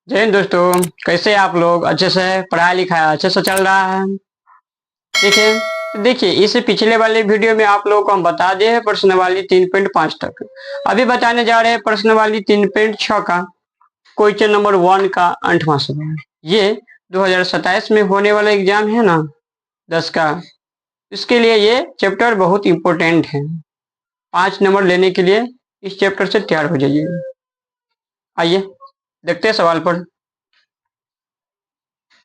जय हिंद दोस्तों। कैसे आप लोग? अच्छे से पढ़ाई लिखाई अच्छे से चल रहा है? देखिए इससे पिछले वाले वीडियो में आप लोगों को हम बता दिए हैं प्रश्नावली 3.5 तक। अभी बताने जा रहे हैं प्रश्नावली 3.6 का क्वेश्चन नंबर 1 का 8वां सवाल। ये 2027 में होने वाला एग्जाम है ना 10 का, इसके लिए ये चैप्टर बहुत इंपॉर्टेंट है। 5 नंबर लेने के लिए इस चैप्टर से तैयार हो जाइए। आइए देखते हैं सवाल पर।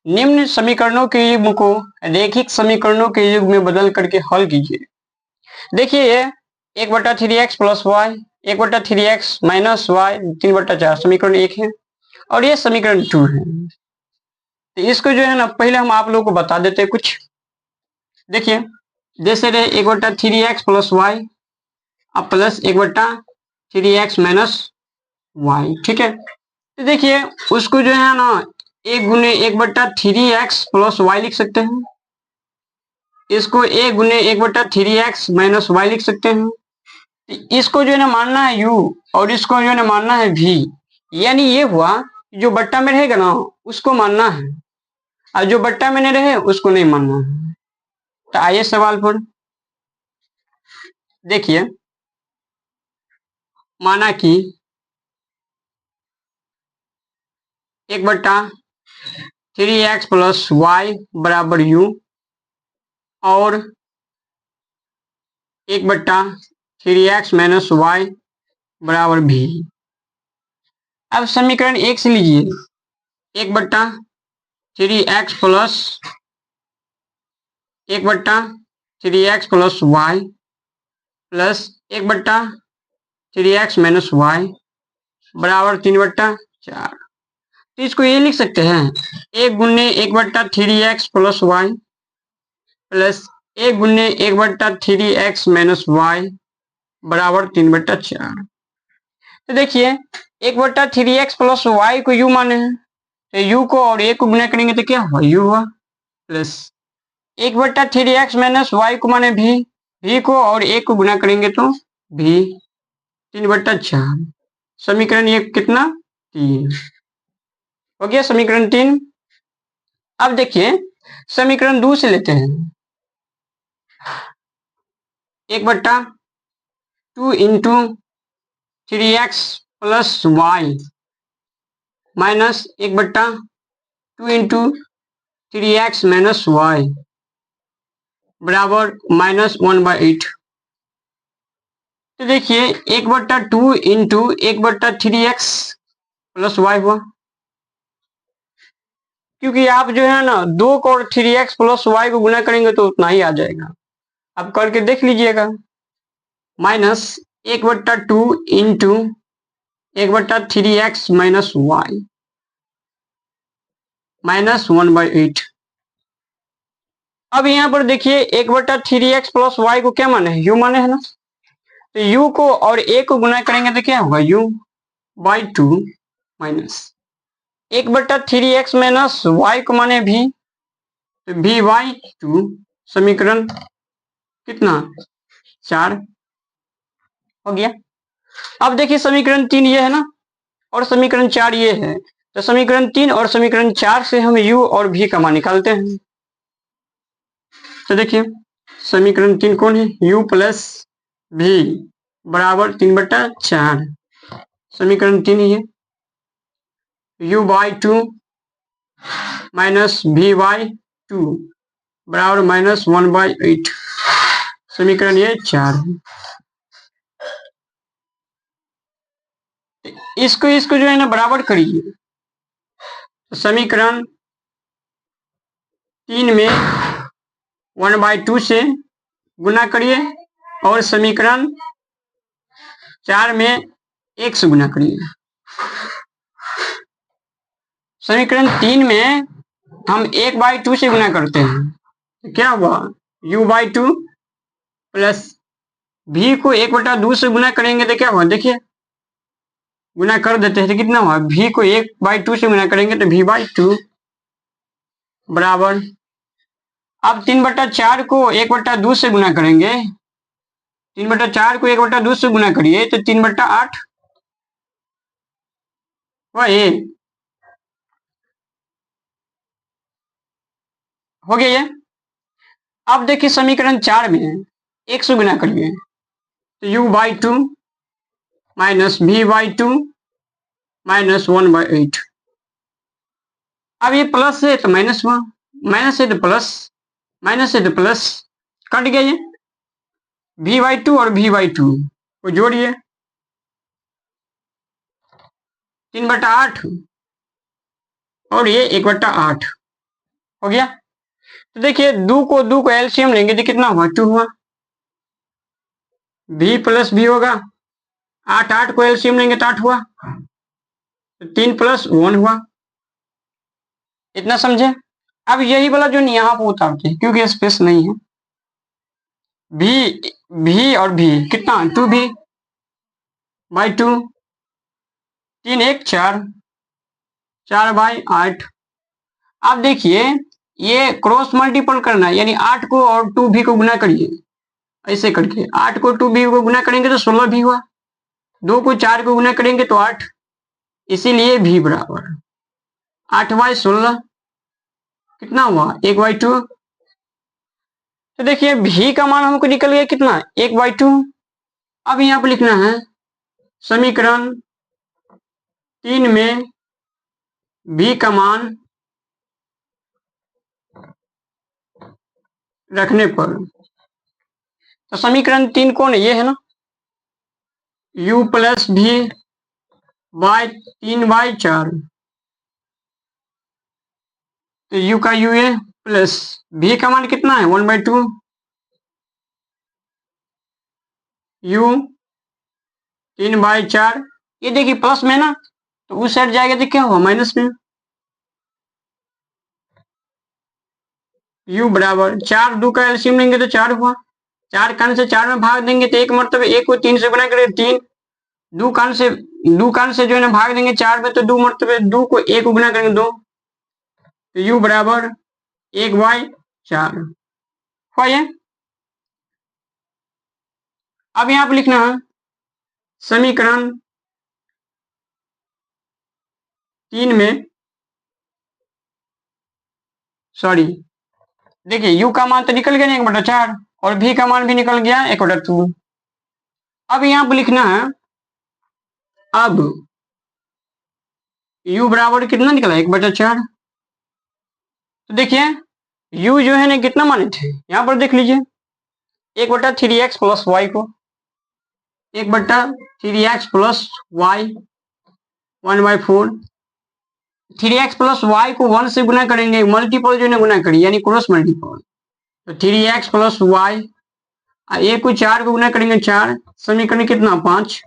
निम्न समीकरणों के युग्म को रैखिक समीकरणों के युग्म में बदल करके हल कीजिए। देखिए ये 1/3x plus Y 1/3x minus Y 3/4 समीकरण 1 है और ये समीकरण 2 है। तो इसको जो है ना पहले हम आप लोगों को बता देते हैं कुछ। देखिए जैसे रहे 1/3x प्लस वाई अब प्लस 1/3x माइनस वाई, ठीक है। तो देखिए उसको जो है ना 1/3x प्लस वाई लिख सकते हैं, इसको 1/3x माइनस वाई लिख सकते हैं। इसको जो है ना मानना है u और इसको जो है ना मानना है v, यानी ये हुआ जो बट्टा में रहेगा ना उसको मानना है और जो बट्टा में नहीं रहे उसको नहीं मानना है। तो आइए सवाल पर। देखिए माना कि 1/3x प्लस वाई बराबर u और 1/3x माइनस वाई बराबर v। अब समीकरण 1 से लीजिए 1/3x plus 1/3x plus y plus 1/3x minus y बराबर 3/4। तो इसको ये लिख सकते हैं 1/3x plus y plus 1/3x minus y बराबर 3/4। तो देखिए 1/3x प्लस वाई को u माने हैं, तो u को और a को गुना करेंगे तो क्या हुआ u हुआ, प्लस 1/3x माइनस वाई को माने v को और a को गुना करेंगे तो v 3/4। समीकरण ये कितना 3 हो गया, समीकरण 3। अब देखिए समीकरण 2 से लेते हैं 1/2 into 3x plus y minus 1/2 into 3x minus y बराबर -1/8। तो देखिए 1/2 इंटू 1/3x प्लस वाई हुआ, क्योंकि आप जो है ना 2 को और 3x प्लस वाई को गुना करेंगे तो उतना ही आ जाएगा। अब करके देख लीजिएगा minus 1/2 into 1/3x minus Y -1/8। अब यहाँ पर देखिए 1/3x प्लस वाई को क्या माने है u माने है ना, तो u को और a को गुना करेंगे तो क्या होगा u/2 minus 1/3x minus Y को माने v, तो v/2 समीकरण कितना 4 हो गया। अब देखिए समीकरण 3 ये है ना और समीकरण 4 ये है, तो समीकरण 3 और समीकरण 4 से हम u और v का मान निकालते हैं। तो देखिए समीकरण 3 कौन है u प्लस v बराबर 3/4। समीकरण 3 है u/2 माइनस v/2 बराबर -1/8। समीकरण ये 4 है। इसको जो है ना बराबर करिए, तो समीकरण 3 में 1/2 से गुना करिए और समीकरण 4 में 1 से गुना करिए। समीकरण 3 में हम 1/2 से गुना करते हैं तो क्या हुआ u/2 प्लस v को 1/2 से गुना करेंगे तो क्या हुआ, देखिए गुना कर देते हैं तो कितना हुआ v को 1/2 से गुना करेंगे तो v/2 बराबर, अब 3/4 को 1/2 से गुना करेंगे, 3/4 को 1/2 से गुना करिए तो 3/8 वही हो गया ये। अब देखिए समीकरण 4 में 1 से गुना करिए तो u/2 माइनस v/2 माइनस 1/8। अब ये प्लस है तो माइनस हुआ, माइनस है तो प्लस, माइनस है तो प्लस, कट गया ये। v/2 और v/2 को जोड़िए 3/8 और ये 1/8 हो गया। तो देखिए 2 को एलसीएम लेंगे तो कितना हुआ, 2 हुआ। v प्लस v होगा, 8 को एलसीएम लेंगे तो 8 हुआ, तो 3 + 1 हुआ। इतना समझे। अब यही वाला जो यहाँ पर उतारते हैं क्योंकि स्पेस नहीं है, v और v कितना 2v/2, 3 1 4, 4/8। अब देखिए ये क्रॉस मल्टीपल करना है, यानी 8 को और 2v को गुना करिए ऐसे करके। 8 को 2v को गुना करेंगे तो 16v हुआ, 2 को 4 को गुना करेंगे तो 8, इसीलिए v बराबर 8/16 कितना हुआ, 1/2। तो देखिए v का मान हमको निकल गया कितना, 1/2। अब यहाँ पर लिखना है समीकरण 3 में v का मान रखने पर, तो समीकरण 3 कौन है, ये है ना, u + v/3/4। तो u का u है प्लस v का मान कितना है 1/2, u 3/4। ये देखिए प्लस में ना, तो उस साइड जाएगा तो क्या हुआ, माइनस में। u बराबर 4, 2 का एलसीएम लेंगे तो 4 हुआ, 4 कान से 4 में भाग देंगे तो 1 मरतबे 1 को 3 से गुना करें 3, 2 कान से जो है ना भाग देंगे 4 में तो 2 मरतबे 2 को 1 गुना करेंगे 2, तो u बराबर 1/4 हुआ ये। अब यहाँ पे लिखना है समीकरण 3 में, सॉरी देखिए u का मान तो निकल गया 1/4 और v का मान भी निकल गया 1/2। अब यहाँ पे लिखना है, अब u बराबर कितना निकला 1/4। तो देखिए u जो है ना कितना माने थे, यहाँ पर देख लीजिए 1/3x + y को 1/3x + y 1/4। 3x + y को 1 से गुना करेंगे, मल्टीपल जो है गुना करिए यानी क्रॉस मल्टीपल, तो 3x + y, 1 को 4 को गुना करेंगे 4, समीकरण कितना 5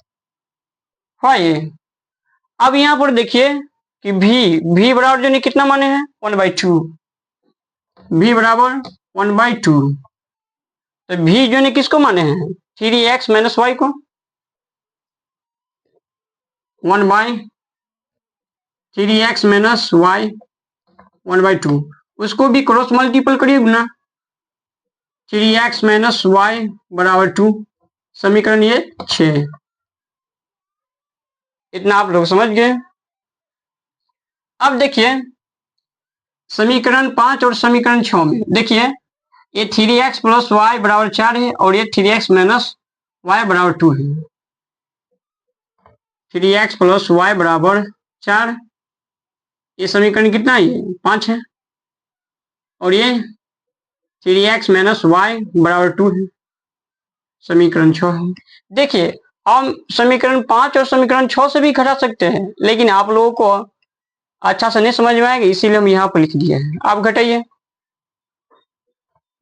हुआ ये। अब यहाँ पर देखिए कि v बराबर जो है कितना माने हैं 1/2, v बराबर 1/2, तो v जो है किसको माने हैं 3x - y को, 1/3x - y 1/2, उसको भी क्रॉस मल्टीपल करिए गुना, 3x - y बराबर 2, समीकरण ये 6। इतना आप लोग समझ गए। अब देखिए समीकरण 5 और समीकरण 6 में देखिए ये 3x + y बराबर 4 है और ये 3x - y बराबर 2 है। 3x + y बराबर 4, ये समीकरण कितना है, ये 5 है, और ये 3x - y बराबर 2 है, समीकरण 6 है। देखिए हम समीकरण 5 और समीकरण 6 से भी घटा सकते हैं, लेकिन आप लोगों को अच्छा से नहीं समझ में आएगा, इसीलिए हम यहाँ पर लिख दिए हैं। आप घटाइए,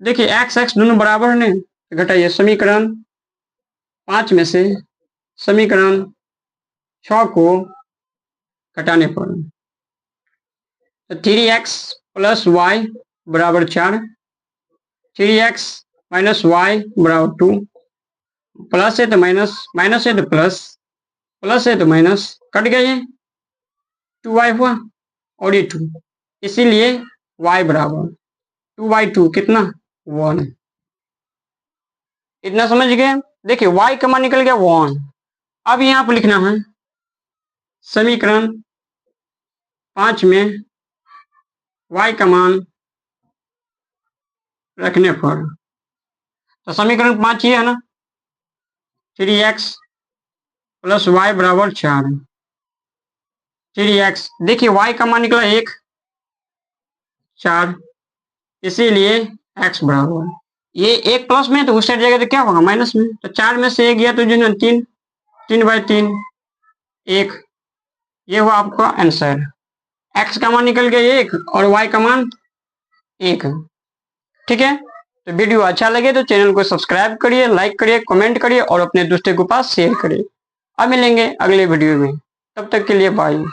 देखिए x दोनों बराबर है, घटाइए समीकरण 5 में से समीकरण 6 को घटाने पर 3x + y बराबर 4, 3x - y बराबर 2, प्लस है तो माइनस, माइनस है तो प्लस, प्लस है तो माइनस, कट गया ये 2y हुआ और ये 2, इसीलिए y बराबर 2/2 कितना 1। इतना समझ गए। देखिए y का मान निकल गया 1। अब यहाँ पर लिखना है समीकरण 5 में y का मान रखने पर। तो समीकरण 5 ये है ना, 3x प्लस वाई बराबर 4। 3x, देखिए y का मान निकला 1, 4, इसीलिए x बराबर, ये एक प्लस में तो उस साइड जाएगा तो क्या होगा, माइनस में। तो 4 में से 1 गया तो जो है 3, 3/3, 1। ये हुआ आपका आंसर। x का मान निकल गया 1 और y का मान 1। ठीक है, तो वीडियो अच्छा लगे तो चैनल को सब्सक्राइब करिए, लाइक करिए, कमेंट करिए और अपने दोस्तों के पास शेयर करिए। अब मिलेंगे अगले वीडियो में, तब तक के लिए बाय।